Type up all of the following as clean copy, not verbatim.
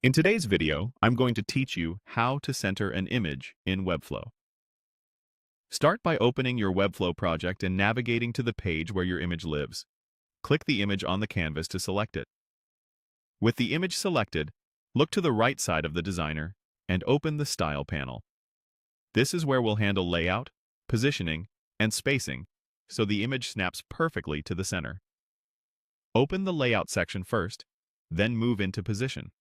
In today's video, I'm going to teach you how to center an image in Webflow. Start by opening your Webflow project and navigating to the page where your image lives. Click the image on the canvas to select it. With the image selected, look to the right side of the designer and open the Style panel. This is where we'll handle layout, positioning, and spacing, so the image snaps perfectly to the center. Open the Layout section first, then move into Position.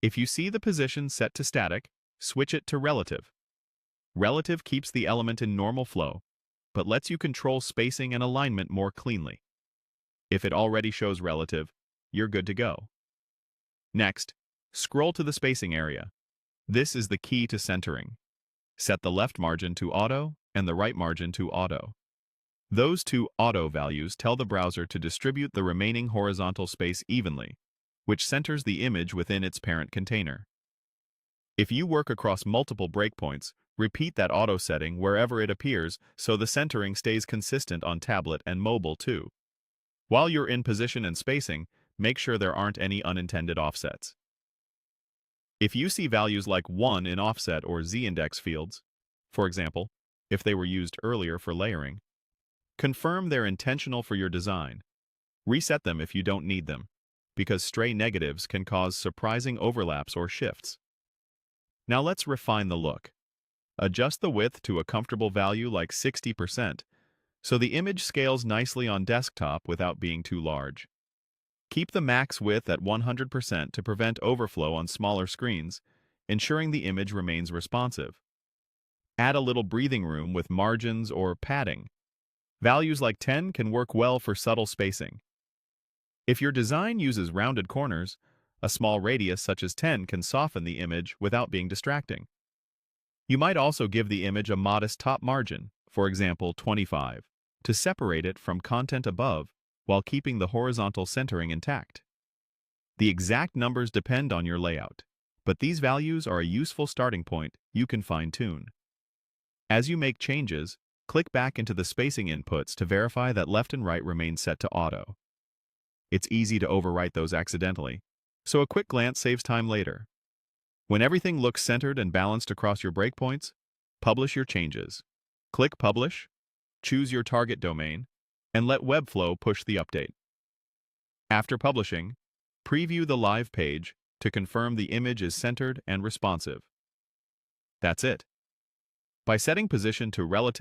If you see the position set to static, switch it to Relative. Relative keeps the element in normal flow, but lets you control spacing and alignment more cleanly. If it already shows Relative, you're good to go. Next, scroll to the spacing area. This is the key to centering. Set the left margin to Auto and the right margin to Auto. Those two Auto values tell the browser to distribute the remaining horizontal space evenly, which centers the image within its parent container. If you work across multiple breakpoints, repeat that auto setting wherever it appears so the centering stays consistent on tablet and mobile too. While you're in position and spacing, make sure there aren't any unintended offsets. If you see values like 1 in offset or z-index fields, for example, if they were used earlier for layering, confirm they're intentional for your design. Reset them if you don't need them, because stray negatives can cause surprising overlaps or shifts. Now let's refine the look. Adjust the width to a comfortable value like 60%, so the image scales nicely on desktop without being too large. Keep the max width at 100% to prevent overflow on smaller screens, ensuring the image remains responsive. Add a little breathing room with margins or padding. Values like 10 can work well for subtle spacing. If your design uses rounded corners, a small radius such as 10 can soften the image without being distracting. You might also give the image a modest top margin, for example 25, to separate it from content above while keeping the horizontal centering intact. The exact numbers depend on your layout, but these values are a useful starting point you can fine-tune. As you make changes, click back into the spacing inputs to verify that left and right remain set to auto. It's easy to overwrite those accidentally, so a quick glance saves time later. When everything looks centered and balanced across your breakpoints, publish your changes. Click Publish, choose your target domain, and let Webflow push the update. After publishing, preview the live page to confirm the image is centered and responsive. That's it. By setting position to relative